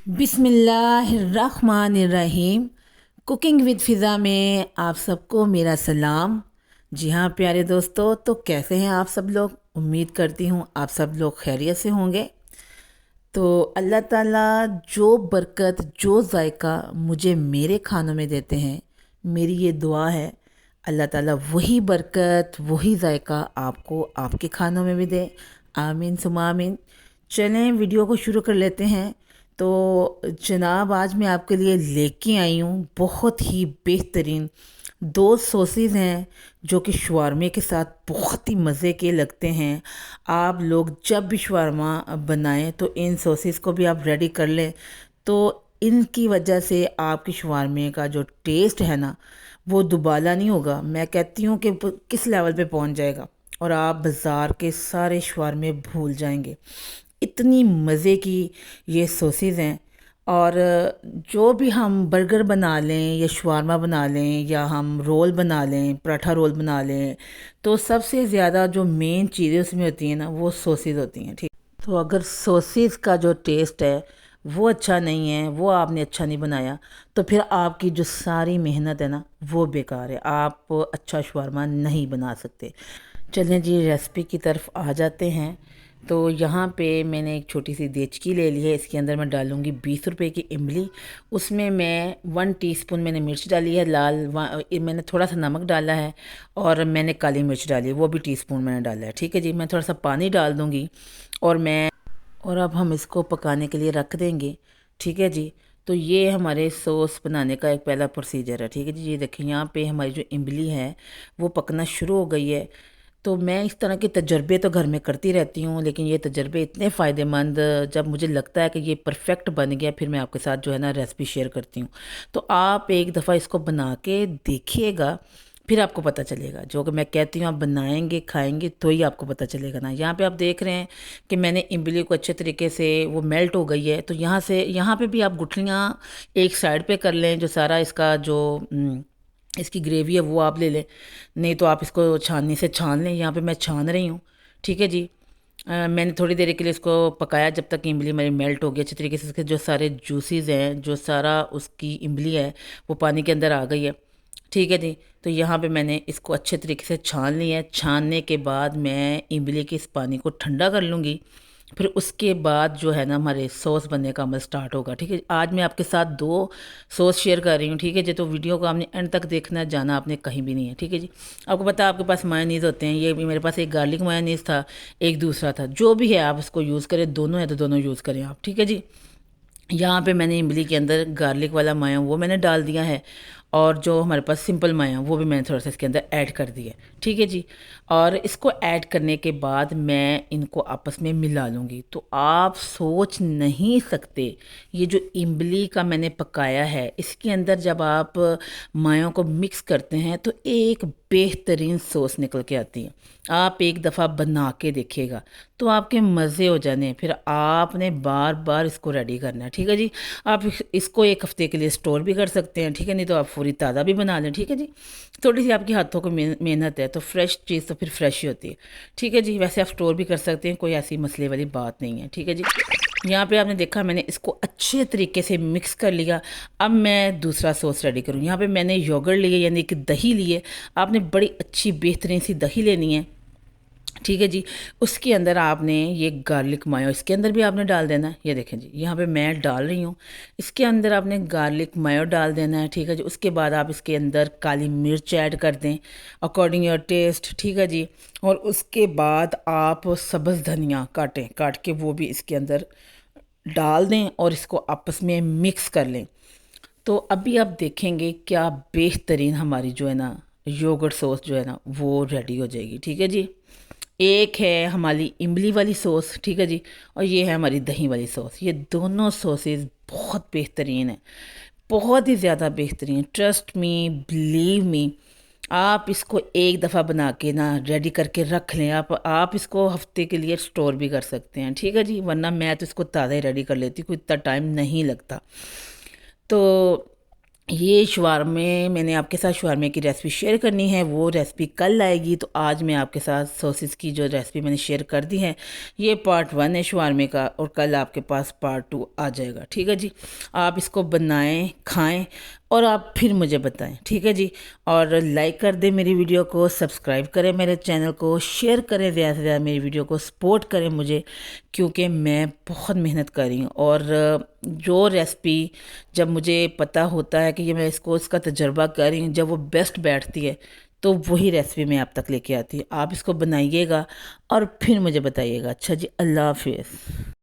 बिस्मिल्लाहिर्रहमानिर्रहीम। Cooking with फ़िज़ा में आप सबको मेरा सलाम। जी हाँ प्यारे दोस्तों, तो कैसे हैं आप सब लोग। उम्मीद करती हूँ आप सब लोग खैरियत से होंगे। तो अल्लाह ताला जो बरकत जो जायका मुझे मेरे खानों में देते हैं, मेरी ये दुआ है अल्लाह ताला वही बरकत वही जायका आपको आपके खानों में भी दे। आमीन सुमा आमीन। चलें वीडियो को शुरू कर लेते हैं। तो जनाब आज मैं आपके लिए लेके आई हूँ बहुत ही बेहतरीन दो सॉसेस हैं जो कि शवारमे के साथ बहुत ही मज़े के लगते हैं। आप लोग जब भी शवारमा बनाएं तो इन सॉसेस को भी आप रेडी कर लें, तो इनकी वजह से आपके शवारमे का जो टेस्ट है ना वो दुबाला नहीं होगा। मैं कहती हूँ कि किस लेवल पे पहुँच जाएगा और आप बाज़ार के सारे शवारमे भूल जाएंगे। इतनी मज़े की ये सॉसेस हैं। और जो भी हम बर्गर बना लें या शवारमा बना लें या हम रोल बना लें, पराठा रोल बना लें, तो सबसे ज़्यादा जो मेन चीज़ें उसमें होती हैं ना वो सॉसेस होती हैं। ठीक, तो अगर सॉसेस का जो टेस्ट है वो अच्छा नहीं है, वो आपने अच्छा नहीं बनाया, तो फिर आपकी जो सारी मेहनत है ना वो बेकार है। आप अच्छा शवारमा नहीं बना सकते। चलें जी रेसिपी की तरफ आ जाते हैं। तो यहाँ पे मैंने एक छोटी सी देचकी ले ली है। इसके अंदर मैं डालूँगी 20 रुपए की इमली। उसमें मैं 1 टीस्पून मैंने मिर्च डाली है लाल, मैंने थोड़ा सा नमक डाला है और मैंने काली मिर्च डाली है, वो भी टीस्पून मैंने डाला है। ठीक है जी, मैं थोड़ा सा पानी डाल दूँगी और अब हम इसको पकाने के लिए रख देंगे। ठीक है जी। तो ये हमारे सॉस बनाने का एक पहला प्रोसीजर है। ठीक है जी, ये देखिए यहाँ पे हमारी जो इमली है वो पकना शुरू हो गई है। तो मैं इस तरह के तजर्बे तो घर में करती रहती हूँ, लेकिन ये तजर्बे इतने फ़ायदेमंद, जब मुझे लगता है कि ये परफेक्ट बन गया फिर मैं आपके साथ जो है ना रेसिपी शेयर करती हूँ। तो आप एक दफ़ा इसको बना के देखिएगा, फिर आपको पता चलेगा। जो कि मैं कहती हूँ आप बनाएंगे खाएंगे तो ही आपको पता चलेगा ना। यहाँ पे आप देख रहे हैं कि मैंने इमली को अच्छे तरीके से वो मेल्ट हो गई है। तो यहाँ से यहाँ पे भी आप गुठलियाँ एक साइड पे कर लें, जो सारा इसका जो इसकी ग्रेवी है वो आप ले लें, नहीं तो आप इसको छाननी से छान लें। यहाँ पे मैं छान रही हूँ। ठीक है जी। मैंने थोड़ी देर के लिए इसको पकाया जब तक इमली मेरी मेल्ट हो गई अच्छी तरीके से। इसके जो सारे जूसीज हैं, जो सारा उसकी इमली है वो पानी के अंदर आ गई है। ठीक है जी। तो यहाँ पे मैंने इसको अच्छे तरीके से छान लिया है। छानने के बाद मैं इमली के इस पानी को ठंडा कर लूँगी। फिर उसके बाद जो है ना हमारे सॉस बनने का अमल स्टार्ट होगा। ठीक है, आज मैं आपके साथ दो सॉस शेयर कर रही हूँ। ठीक है जी, तो वीडियो को आपने एंड तक देखना है, जाना आपने कहीं भी नहीं है। ठीक है जी। आपको पता है आपके पास मायोनीज़ होते हैं, ये भी मेरे पास एक गार्लिक मायोनीज़ था, एक दूसरा था। जो भी है आप उसको यूज़ करें, दोनों है तो दोनों यूज़ करें आप। ठीक है जी। यहाँ पे मैंने इमली के अंदर गार्लिक वाला माया वो मैंने डाल दिया है, और जो हमारे पास सिंपल माया वो भी मैंने थोड़ा सा इसके अंदर ऐड कर दिया है। ठीक है जी। और इसको ऐड करने के बाद मैं इनको आपस में मिला लूँगी। तो आप सोच नहीं सकते, ये जो इमली का मैंने पकाया है इसके अंदर जब आप मायों को मिक्स करते हैं तो एक बेहतरीन सॉस निकल के आती है। आप एक दफ़ा बना के देखिएगा तो आपके मज़े हो जाने, फिर आपने बार बार इसको रेडी करना है। ठीक है जी। आप इसको एक हफ़्ते के लिए स्टोर भी कर सकते हैं। ठीक है, नहीं तो आप पूरी ताज़ा भी बना लें। ठीक है जी। थोड़ी सी आपकी हाथों को मेहनत है, तो फ्रेश चीज़ तो फिर फ्रेश ही होती है। ठीक है जी। वैसे आप स्टोर भी कर सकते हैं, कोई ऐसी मसले वाली बात नहीं है। ठीक है जी। यहाँ पे आपने देखा मैंने इसको अच्छे तरीके से मिक्स कर लिया। अब मैं दूसरा सॉस रेडी करूँ। यहाँ पे मैंने योगर्ट लिए, यानी कि दही लिए। आपने बड़ी अच्छी बेहतरीन सी दही लेनी है। ठीक है जी। उसके अंदर आपने ये गार्लिक मायो इसके अंदर भी आपने डाल देना है। ये देखें जी, यहाँ पे मैं डाल रही हूँ। इसके अंदर आपने गार्लिक मायो डाल देना है। ठीक है जी। उसके बाद आप इसके अंदर काली मिर्च ऐड कर दें अकॉर्डिंग योर टेस्ट। ठीक है जी। और उसके बाद आप सब्ज़ धनिया काट के वो भी इसके अंदर डाल दें और इसको आपस में मिक्स कर लें। तो अभी आप देखेंगे क्या बेहतरीन हमारी जो है ना योगर्ट सॉस जो है ना वो रेडी हो जाएगी। ठीक है जी। एक है हमारी इमली वाली सॉस, ठीक है जी, और ये है हमारी दही वाली सॉस। ये दोनों सॉसेस बहुत बेहतरीन है, बहुत ही ज़्यादा बेहतरीन। Trust me, believe me. आप इसको एक दफ़ा बना के ना रेडी करके रख लें। आप इसको हफ्ते के लिए स्टोर भी कर सकते हैं। ठीक है जी। वरना मैं तो इसको ताज़ा ही रेडी कर लेती हूँ, कोई इतना टाइम नहीं लगता। तो ये शवारमे मैंने आपके साथ शवारमे की रेसिपी शेयर करनी है, वो रेसिपी कल आएगी। तो आज मैं आपके साथ सॉसेस की जो रेसिपी मैंने शेयर कर दी है, ये पार्ट 1 है शवारमे का, और कल आपके पास पार्ट 2 आ जाएगा। ठीक है जी, आप इसको बनाएं, खाएं और आप फिर मुझे बताएं। ठीक है जी, और लाइक कर दें मेरी वीडियो को, सब्सक्राइब करें मेरे चैनल को, शेयर करें ज़्यादा से ज़्यादा मेरी वीडियो को, सपोर्ट करें मुझे, क्योंकि मैं बहुत मेहनत कर रही हूँ। और जो रेसिपी जब मुझे पता होता है कि ये मैं इसका तजर्बा कर रही हूँ, जब वो बेस्ट बैठती है तो वही रेसिपी मैं आप तक लेके आती हूँ। आप इसको बनाइएगा और फिर मुझे बताइएगा। अच्छा जी, अल्लाह हाफिज़।